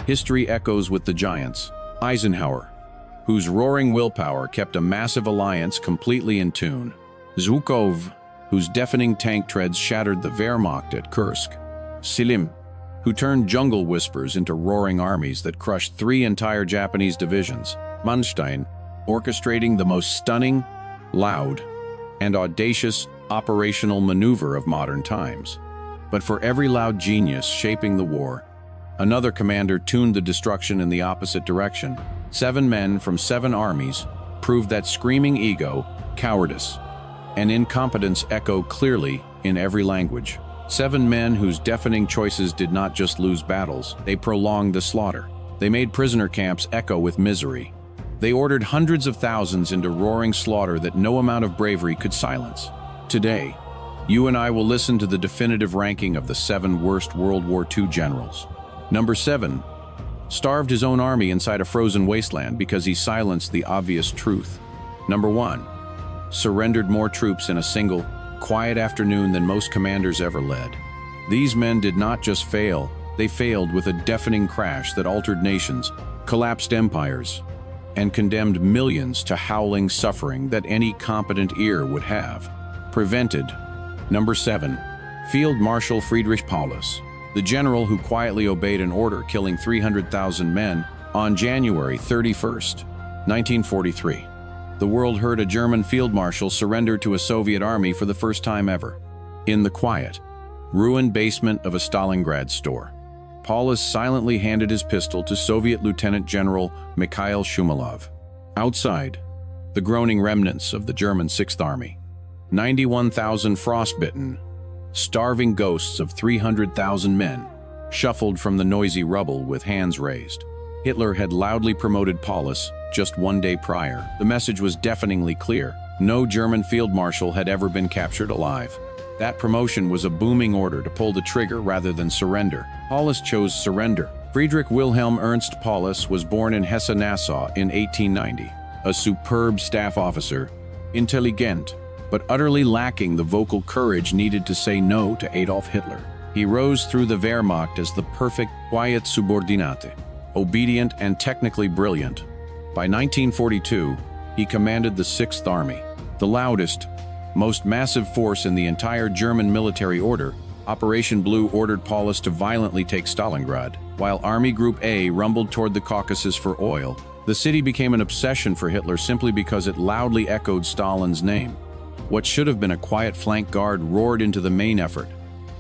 History echoes with the giants. Eisenhower, whose roaring willpower kept a massive alliance completely in tune. Zhukov, whose deafening tank treads shattered the Wehrmacht at Kursk. Selim, who turned jungle whispers into roaring armies that crushed 3 entire Japanese divisions. Manstein, orchestrating the most stunning, loud, and audacious operational maneuver of modern times. But for every loud genius shaping the war, another commander tuned the destruction in the opposite direction. 7 men from 7 armies proved that screaming ego, cowardice, and incompetence echo clearly in every language. 7 men whose deafening choices did not just lose battles, they prolonged the slaughter. They made prisoner camps echo with misery. They ordered hundreds of thousands into roaring slaughter that no amount of bravery could silence. Today, you and I will listen to the definitive ranking of the 7 worst World War II generals. Number 7. Starved his own army inside a frozen wasteland because he silenced the obvious truth. Number 1. Surrendered more troops in a single, quiet afternoon than most commanders ever led. These men did not just fail, they failed with a deafening crash that altered nations, collapsed empires, and condemned millions to howling suffering that any competent ear would have prevented. Number 7. Field Marshal Friedrich Paulus, the general who quietly obeyed an order killing 300,000 men on January 31st, 1943. The world heard a German field marshal surrender to a Soviet army for the first time ever. In the quiet, ruined basement of a Stalingrad store, Paulus silently handed his pistol to Soviet Lieutenant General Mikhail Shumilov. Outside, the groaning remnants of the German 6th Army. 91,000 frostbitten, starving ghosts of 300,000 men shuffled from the noisy rubble with hands raised. Hitler had loudly promoted Paulus just 1 day prior. The message was deafeningly clear. No German field marshal had ever been captured alive. That promotion was a booming order to pull the trigger rather than surrender. Paulus chose surrender. Friedrich Wilhelm Ernst Paulus was born in Hesse-Nassau in 1890. A superb staff officer, intelligent, but utterly lacking the vocal courage needed to say no to Adolf Hitler. He rose through the Wehrmacht as the perfect, quiet subordinate, obedient and technically brilliant. By 1942, he commanded the 6th Army, the loudest, most massive force in the entire German military order. Operation Blue ordered Paulus to violently take Stalingrad. While Army Group A rumbled toward the Caucasus for oil, the city became an obsession for Hitler simply because it loudly echoed Stalin's name. What should have been a quiet flank guard roared into the main effort.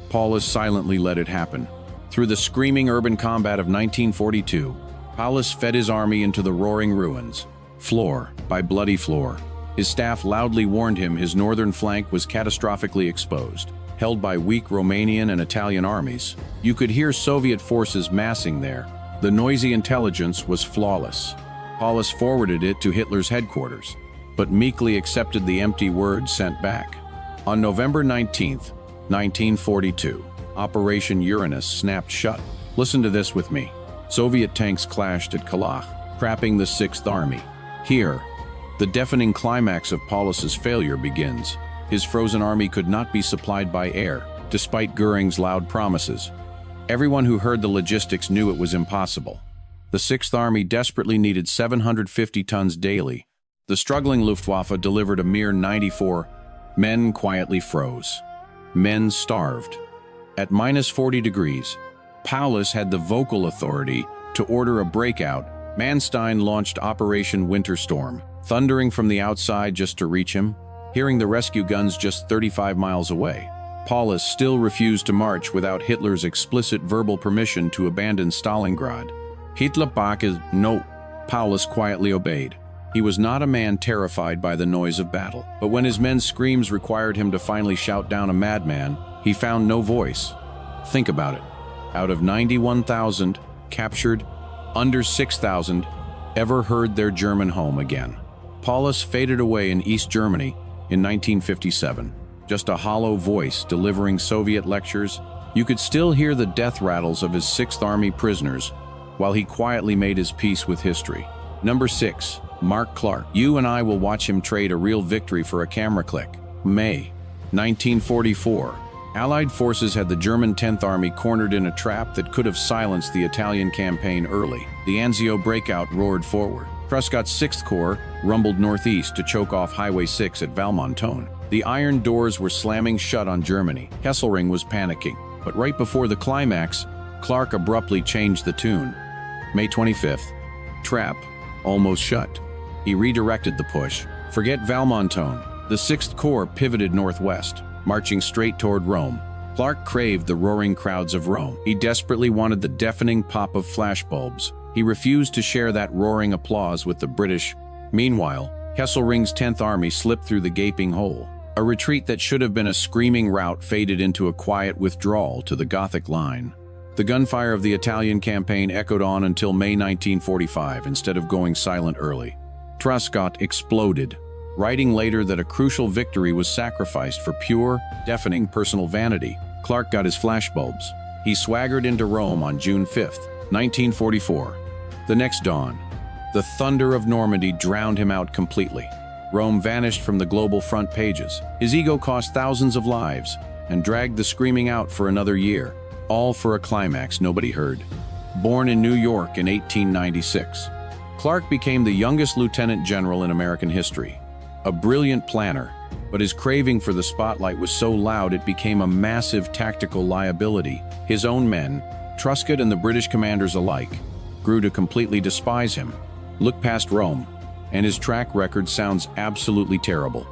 Paulus silently let it happen. Through the screaming urban combat of 1942, Paulus fed his army into the roaring ruins, floor by bloody floor. His staff loudly warned him his northern flank was catastrophically exposed. Held by weak Romanian and Italian armies, you could hear Soviet forces massing there. The noisy intelligence was flawless. Paulus forwarded it to Hitler's headquarters, but meekly accepted the empty words sent back. On November 19, 1942, Operation Uranus snapped shut. Listen to this with me. Soviet tanks clashed at Kalach, trapping the 6th Army. Here, the deafening climax of Paulus's failure begins. His frozen army could not be supplied by air, despite Goering's loud promises. Everyone who heard the logistics knew it was impossible. The 6th Army desperately needed 750 tons daily. The struggling Luftwaffe delivered a mere 94. Men quietly froze. Men starved. At minus 40 degrees, Paulus had the vocal authority to order a breakout. Manstein launched Operation Winter Storm, thundering from the outside just to reach him, hearing the rescue guns just 35 miles away. Paulus still refused to march without Hitler's explicit verbal permission to abandon Stalingrad. Hitler back is no. Paulus quietly obeyed. He was not a man terrified by the noise of battle, but when his men's screams required him to finally shout down a madman, he found no voice. Think about it. Out of 91,000 captured, under 6,000 ever heard their German home again. Paulus faded away in East Germany in 1957, just a hollow voice delivering Soviet lectures. You could still hear the death rattles of his 6th Army prisoners while he quietly made his peace with history. Number 6. Mark Clark. You and I will watch him trade a real victory for a camera click. May 1944. Allied forces had the German 10th Army cornered in a trap that could have silenced the Italian campaign early. The Anzio breakout roared forward. Truscott's 6th Corps rumbled northeast to choke off Highway 6 at Valmontone. The iron doors were slamming shut on Germany. Kesselring was panicking. But right before the climax, Clark abruptly changed the tune. May 25th. Trap. Almost shut. He redirected the push. Forget Valmontone. The 6th Corps pivoted northwest, marching straight toward Rome. Clark craved the roaring crowds of Rome. He desperately wanted the deafening pop of flashbulbs. He refused to share that roaring applause with the British. Meanwhile, Kesselring's 10th Army slipped through the gaping hole. A retreat that should have been a screaming rout faded into a quiet withdrawal to the Gothic line. The gunfire of the Italian campaign echoed on until May 1945 instead of going silent early. Truscott exploded, writing later that a crucial victory was sacrificed for pure, deafening personal vanity. Clark got his flashbulbs. He swaggered into Rome on June 5th, 1944. The next dawn, the thunder of Normandy drowned him out completely. Rome vanished from the global front pages. His ego cost thousands of lives and dragged the screaming out for another year, all for a climax nobody heard. Born in New York in 1896, Clark became the youngest lieutenant general in American history. A brilliant planner, but his craving for the spotlight was so loud it became a massive tactical liability. His own men, Truscott and the British commanders alike, grew to completely despise him. Look past Rome, and his track record sounds absolutely terrible.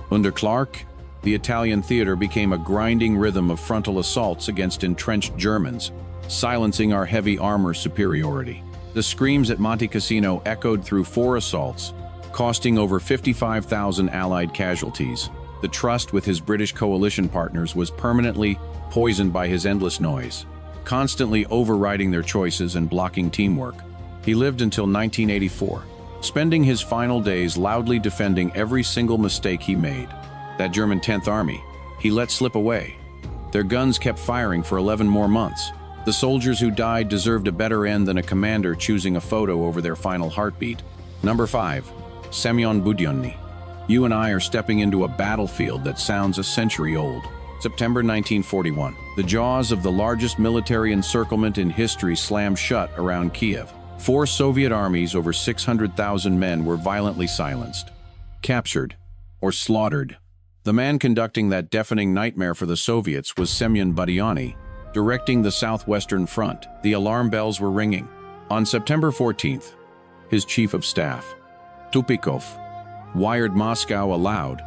Under Clark, the Italian theater became a grinding rhythm of frontal assaults against entrenched Germans, silencing our heavy armor superiority. The screams at Monte Cassino echoed through 4 assaults, costing over 55,000 Allied casualties. The trust with his British coalition partners was permanently poisoned by his endless noise, constantly overriding their choices and blocking teamwork. He lived until 1984, spending his final days loudly defending every single mistake he made. That German 10th Army, he let slip away. Their guns kept firing for 11 more months. The soldiers who died deserved a better end than a commander choosing a photo over their final heartbeat. Number 5. Semyon Budyonny. You and I are stepping into a battlefield that sounds a century old. September 1941. The jaws of the largest military encirclement in history slammed shut around Kiev. 4 Soviet armies, over 600,000 men, were violently silenced, captured, or slaughtered. The man conducting that deafening nightmare for the Soviets was Semyon Budyonny, directing the Southwestern Front. The alarm bells were ringing. On September 14th, his chief of staff, Tupikov, wired Moscow a loud,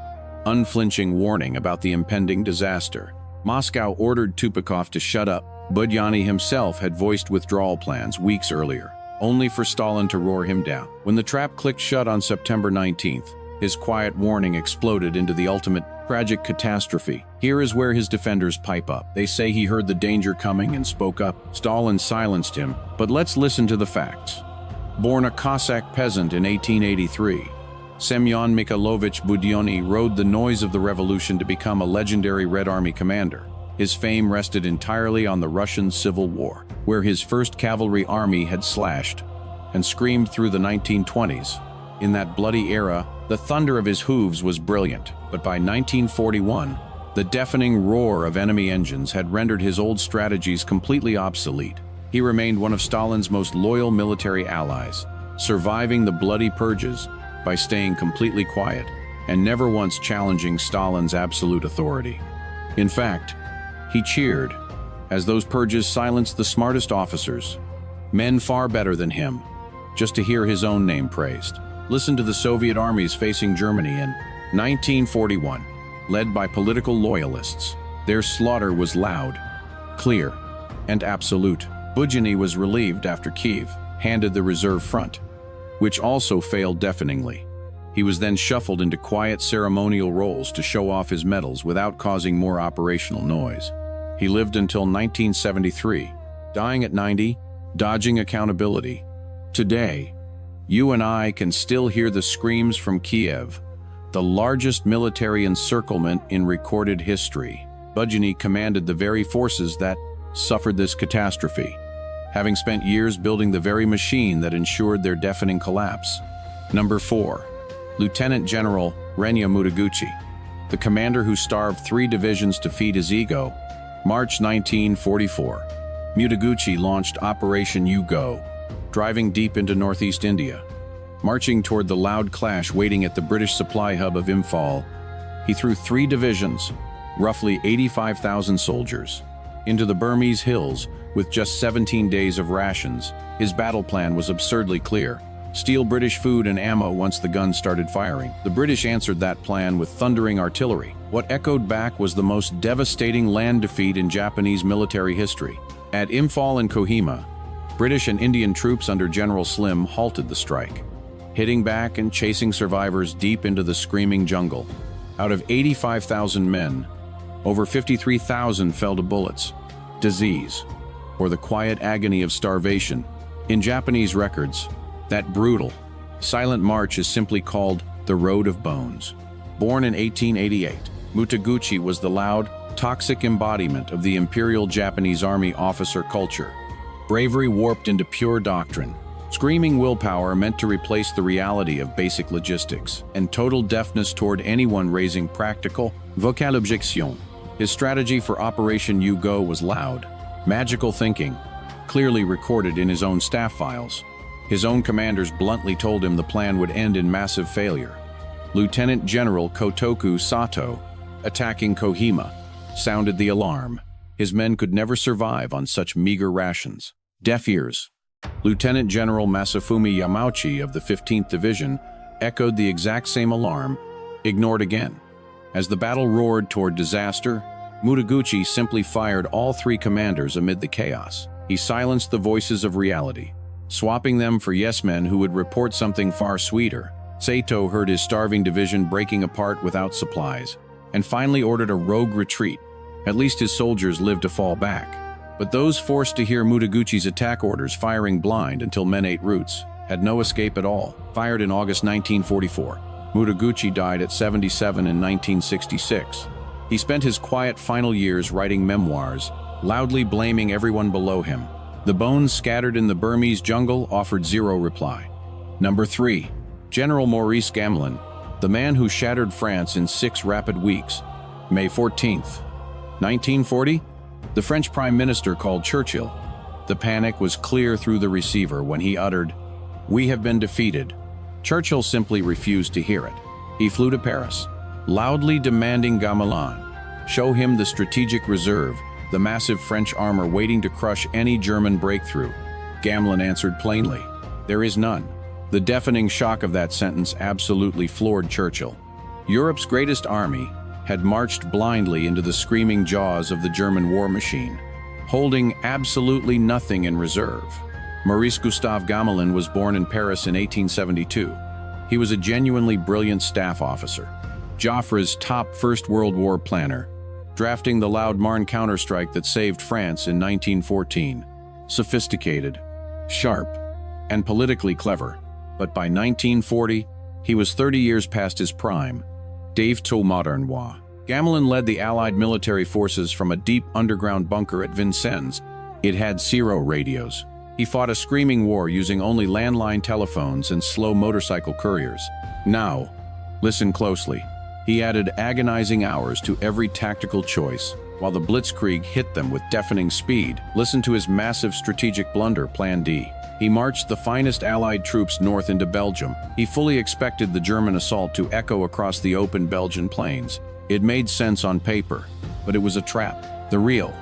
unflinching warning about the impending disaster. Moscow ordered Tupikov to shut up. Budyonny himself had voiced withdrawal plans weeks earlier, only for Stalin to roar him down. When the trap clicked shut on September 19th, his quiet warning exploded into the ultimate tragic catastrophe. Here is where his defenders pipe up. They say he heard the danger coming and spoke up. Stalin silenced him, but let's listen to the facts. Born a Cossack peasant in 1883, Semyon Mikhailovich Budyonny rode the noise of the revolution to become a legendary Red Army commander. His fame rested entirely on the Russian Civil War, where his 1st Cavalry Army had slashed and screamed through the 1920s. In that bloody era, the thunder of his hooves was brilliant, but by 1941, the deafening roar of enemy engines had rendered his old strategies completely obsolete. He remained one of Stalin's most loyal military allies, surviving the bloody purges by staying completely quiet and never once challenging Stalin's absolute authority. In fact, he cheered as those purges silenced the smartest officers, men far better than him, just to hear his own name praised. Listen to the Soviet armies facing Germany in 1941, led by political loyalists. Their slaughter was loud, clear, and absolute. Budyonny was relieved after Kiev handed the reserve front, which also failed deafeningly. He was then shuffled into quiet ceremonial roles to show off his medals without causing more operational noise. He lived until 1973, dying at 90, dodging accountability. Today, you and I can still hear the screams from Kiev, the largest military encirclement in recorded history. Budyonny commanded the very forces that suffered this catastrophe, having spent years building the very machine that ensured their deafening collapse. Number 4. Lieutenant General Renya Mutaguchi. The commander who starved 3 divisions to feed his ego March 1944. Mutaguchi launched Operation U-Go, driving deep into northeast India. Marching toward the loud clash waiting at the British supply hub of Imphal, he threw 3 divisions, roughly 85,000 soldiers, into the Burmese hills with just 17 days of rations. His battle plan was absurdly clear: steal British food and ammo once the guns started firing. The British answered that plan with thundering artillery. What echoed back was the most devastating land defeat in Japanese military history. At Imphal and Kohima, British and Indian troops under General Slim halted the strike, hitting back and chasing survivors deep into the screaming jungle. Out of 85,000 men, over 53,000 fell to bullets, disease, or the quiet agony of starvation. In Japanese records, that brutal, silent march is simply called the Road of Bones. Born in 1888, Mutaguchi was the loud, toxic embodiment of the Imperial Japanese Army officer culture. Bravery warped into pure doctrine, screaming willpower meant to replace the reality of basic logistics, and total deafness toward anyone raising practical, vocale objection. His strategy for Operation U-Go was loud, magical thinking, clearly recorded in his own staff files. His own commanders bluntly told him the plan would end in massive failure. Lieutenant General Kotoku Sato, attacking Kohima, sounded the alarm. His men could never survive on such meager rations. Deaf ears. Lieutenant General Masafumi Yamauchi of the 15th Division echoed the exact same alarm, ignored again. As the battle roared toward disaster, Mutaguchi simply fired all 3 commanders amid the chaos. He silenced the voices of reality, swapping them for yes-men who would report something far sweeter. Sato heard his starving division breaking apart without supplies, and finally ordered a rogue retreat. At least his soldiers lived to fall back. But those forced to hear Mutaguchi's attack orders firing blind until men ate roots had no escape at all. Fired in August 1944, Mutaguchi died at 77 in 1966. He spent his quiet final years writing memoirs, loudly blaming everyone below him. The bones scattered in the Burmese jungle offered zero reply. Number 3. General Maurice Gamelin, the man who shattered France in 6 rapid weeks. May 14th, 1940, the French Prime Minister called Churchill. The panic was clear through the receiver when he uttered, "We have been defeated." Churchill simply refused to hear it. He flew to Paris, loudly demanding Gamelin show him the strategic reserve, the massive French armor waiting to crush any German breakthrough. Gamelin answered plainly, "There is none." The deafening shock of that sentence absolutely floored Churchill. Europe's greatest army had marched blindly into the screaming jaws of the German war machine, holding absolutely nothing in reserve. Maurice Gustave Gamelin was born in Paris in 1872. He was a genuinely brilliant staff officer, Joffre's top First World War planner, drafting the loud Marne counterstrike that saved France in 1914. Sophisticated, sharp, and politically clever. But by 1940, he was 30 years past his prime. Dave to modern war. Gamelin led the Allied military forces from a deep underground bunker at Vincennes. It had 0 radios. He fought a screaming war using only landline telephones and slow motorcycle couriers. Now, listen closely. He added agonizing hours to every tactical choice, while the Blitzkrieg hit them with deafening speed. Listen to his massive strategic blunder, Plan D. He marched the finest Allied troops north into Belgium. He fully expected the German assault to echo across the open Belgian plains. It made sense on paper, but it was a trap. The real,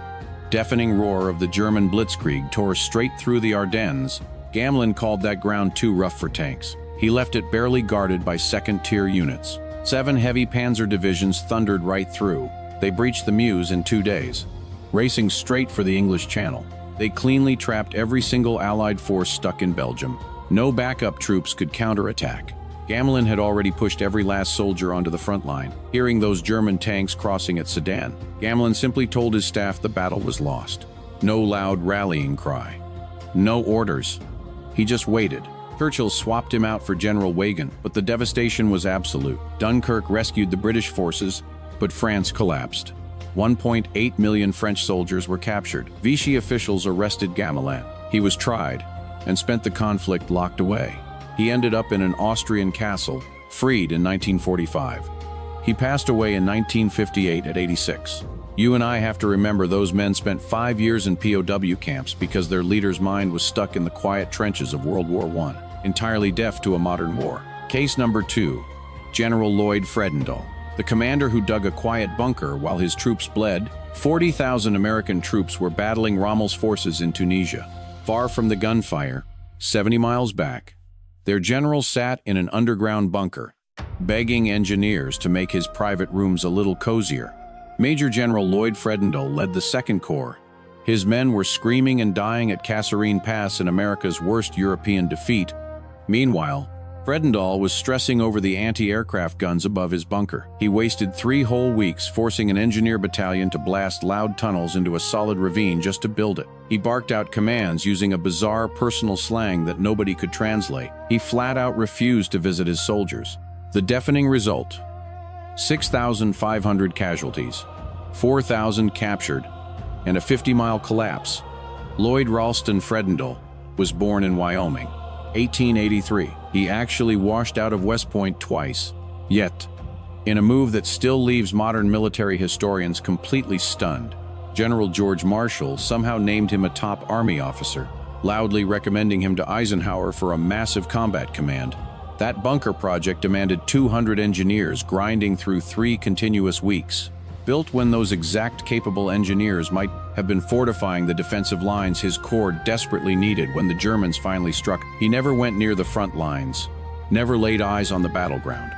deafening roar of the German Blitzkrieg tore straight through the Ardennes. Gamelin called that ground too rough for tanks. He left it barely guarded by second-tier units. 7 heavy panzer divisions thundered right through. They breached the Meuse in 2 days, racing straight for the English Channel. They cleanly trapped every single Allied force stuck in Belgium. No backup troops could counterattack. Gamelin had already pushed every last soldier onto the front line. Hearing those German tanks crossing at Sedan, Gamelin simply told his staff the battle was lost. No loud rallying cry. No orders. He just waited. Churchill swapped him out for General Weygand, but the devastation was absolute. Dunkirk rescued the British forces, but France collapsed. 1.8 million French soldiers were captured. Vichy officials arrested Gamelin. He was tried and spent the conflict locked away. He ended up in an Austrian castle, freed in 1945. He passed away in 1958 at 86. You and I have to remember those men spent 5 years in POW camps because their leader's mind was stuck in the quiet trenches of World War I, entirely deaf to a modern war. Case number 2, General Lloyd Fredendall, the commander who dug a quiet bunker while his troops bled. 40,000 American troops were battling Rommel's forces in Tunisia. Far from the gunfire, 70 miles back, their general sat in an underground bunker, begging engineers to make his private rooms a little cozier. Major General Lloyd Fredendall led the Second Corps. His men were screaming and dying at Kasserine Pass in America's worst European defeat. Meanwhile, Fredendall was stressing over the anti-aircraft guns above his bunker. He wasted 3 whole weeks forcing an engineer battalion to blast loud tunnels into a solid ravine just to build it. He barked out commands using a bizarre personal slang that nobody could translate. He flat out refused to visit his soldiers. The deafening result: 6,500 casualties, 4,000 captured, and a 50-mile collapse. Lloyd Ralston Fredendall was born in Wyoming, 1883. He actually washed out of West Point twice. Yet, in a move that still leaves modern military historians completely stunned, General George Marshall somehow named him a top army officer, loudly recommending him to Eisenhower for a massive combat command. That bunker project demanded 200 engineers grinding through 3 continuous weeks. Built when those exact capable engineers might have been fortifying the defensive lines his corps desperately needed when the Germans finally struck. He never went near the front lines, never laid eyes on the battleground,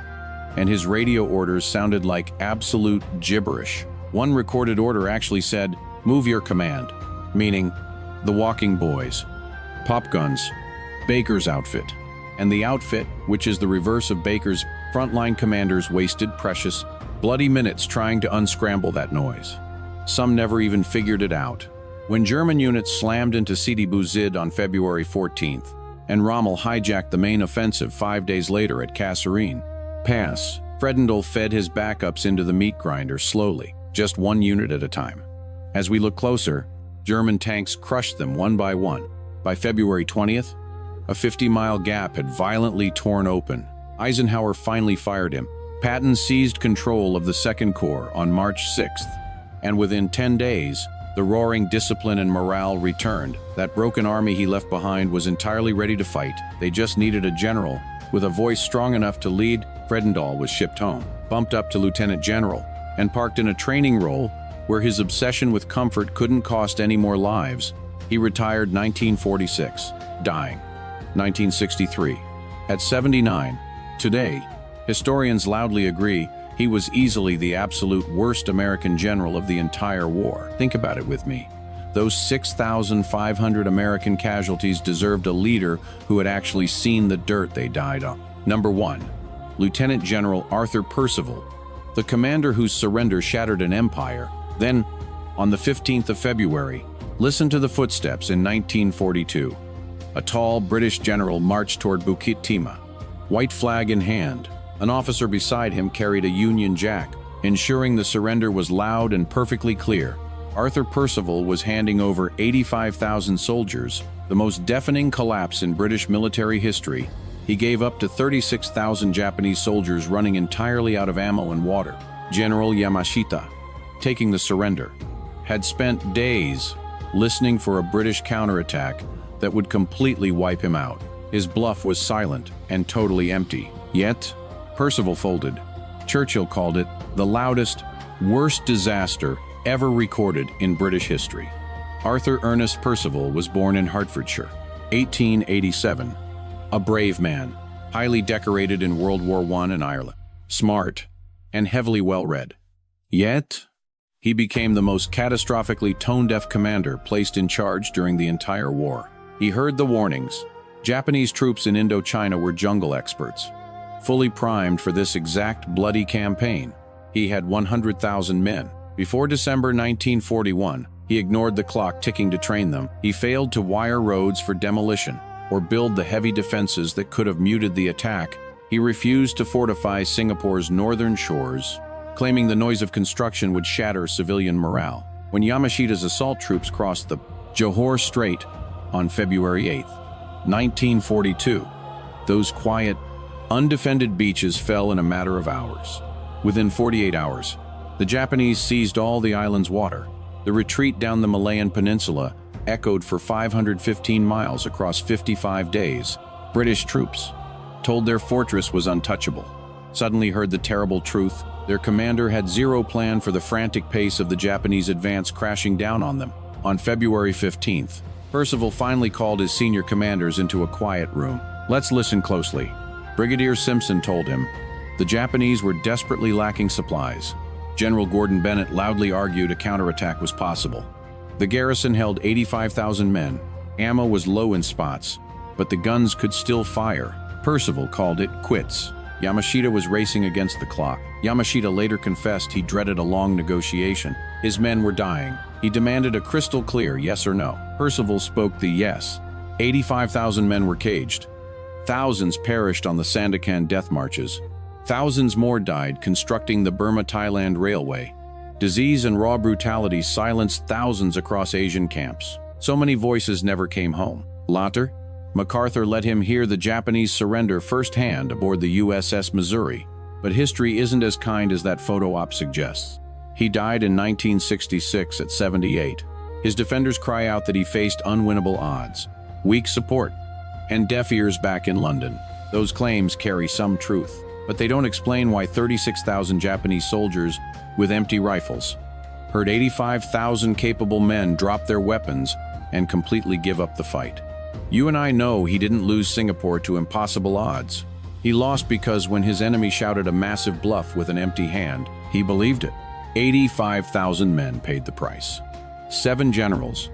and his radio orders sounded like absolute gibberish. One recorded order actually said, "Move your command," meaning the walking boys, pop guns, Baker's outfit. And the outfit, which is the reverse of Baker's, frontline commanders wasted precious, bloody minutes trying to unscramble that noise. Some never even figured it out. When German units slammed into Sidi Bouzid on February 14th, and Rommel hijacked the main offensive 5 days later at Kasserine Pass, Fredendall fed his backups into the meat grinder slowly, just 1 unit at a time. As we look closer, German tanks crushed them one by one. By February 20th, a 50-mile gap had violently torn open. Eisenhower finally fired him. Patton seized control of the Second Corps on March 6th, and within 10 days, the roaring discipline and morale returned. That broken army he left behind was entirely ready to fight. They just needed a general with a voice strong enough to lead. Fredendall was shipped home, bumped up to lieutenant general, and parked in a training role where his obsession with comfort couldn't cost any more lives. He retired 1946, dying 1963, at 79. Today, historians loudly agree he was easily the absolute worst American general of the entire war. Think about it with me. Those 6,500 American casualties deserved a leader who had actually seen the dirt they died on. Number 1, Lieutenant General Arthur Percival, the commander whose surrender shattered an empire. Then, on the 15th of February, listen to the footsteps in 1942. A tall British general marched toward Bukit Timah, white flag in hand. An officer beside him carried a Union Jack, ensuring the surrender was loud and perfectly clear. Arthur Percival was handing over 85,000 soldiers, the most deafening collapse in British military history. He gave up to 36,000 Japanese soldiers running entirely out of ammo and water. General Yamashita, taking the surrender, had spent days listening for a British counterattack that would completely wipe him out. His bluff was silent and totally empty. Yet, Percival folded. Churchill called it the loudest, worst disaster ever recorded in British history. Arthur Ernest Percival was born in Hertfordshire, 1887. A brave man, highly decorated in World War I in Ireland, smart, and heavily well-read. Yet, he became the most catastrophically tone-deaf commander placed in charge during the entire war. He heard the warnings. Japanese troops in Indochina were jungle experts, fully primed for this exact bloody campaign. He had 100,000 men. Before December 1941, he ignored the clock ticking to train them. He failed to wire roads for demolition or build the heavy defenses that could have muted the attack. He refused to fortify Singapore's northern shores, claiming the noise of construction would shatter civilian morale. When Yamashita's assault troops crossed the Johor Strait on February 8, 1942, those quiet, undefended beaches fell in a matter of hours. Within 48 hours, The Japanese seized all the island's water. The retreat down the Malayan Peninsula echoed for 515 miles across 55 days. British troops, told their fortress was untouchable, suddenly heard the terrible truth. Their commander had zero plan for the frantic pace of the Japanese advance crashing down on them. On February 15th, Percival finally called his senior commanders into a quiet room. "Let's listen closely." Brigadier Simpson told him. The Japanese were desperately lacking supplies. General Gordon Bennett loudly argued a counterattack was possible. The garrison held 85,000 men. Ammo was low in spots, but the guns could still fire. Percival called it quits. Yamashita was racing against the clock. Yamashita later confessed he dreaded a long negotiation. His men were dying. He demanded a crystal clear yes or no. Percival spoke the yes. 85,000 men were caged. Thousands perished on the Sandakan death marches. Thousands more died constructing the Burma-Thailand Railway. Disease and raw brutality silenced thousands across Asian camps. So many voices never came home. Later, MacArthur let him hear the Japanese surrender firsthand aboard the USS Missouri. But history isn't as kind as that photo op suggests. He died in 1966 at 78. His defenders cry out that he faced unwinnable odds, weak support, and deaf ears back in London. Those claims carry some truth, but they don't explain why 36,000 Japanese soldiers with empty rifles heard 85,000 capable men drop their weapons and completely give up the fight. You and I know he didn't lose Singapore to impossible odds. He lost because when his enemy shouted a massive bluff with an empty hand, he believed it. 85,000 men paid the price. 7 generals,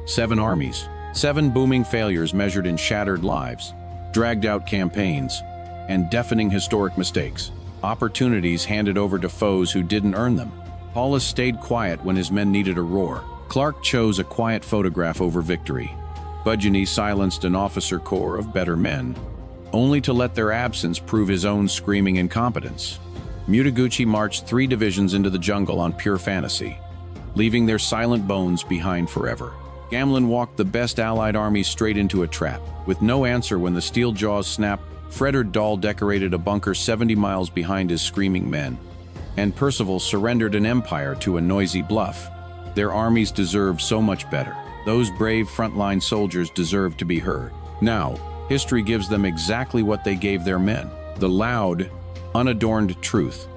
7 armies, 7 booming failures measured in shattered lives, dragged-out campaigns, and deafening historic mistakes. Opportunities handed over to foes who didn't earn them. Paulus stayed quiet when his men needed a roar. Clark chose a quiet photograph over victory. Budgeoney silenced an officer corps of better men, only to let their absence prove his own screaming incompetence. Mutaguchi marched 3 divisions into the jungle on pure fantasy, leaving their silent bones behind forever. Gamlin walked the best Allied armies straight into a trap. With no answer when the steel jaws snapped, Frederick Dahl decorated a bunker 70 miles behind his screaming men. And Percival surrendered an empire to a noisy bluff. Their armies deserved so much better. Those brave frontline soldiers deserve to be heard. Now, history gives them exactly what they gave their men: the loud, unadorned truth.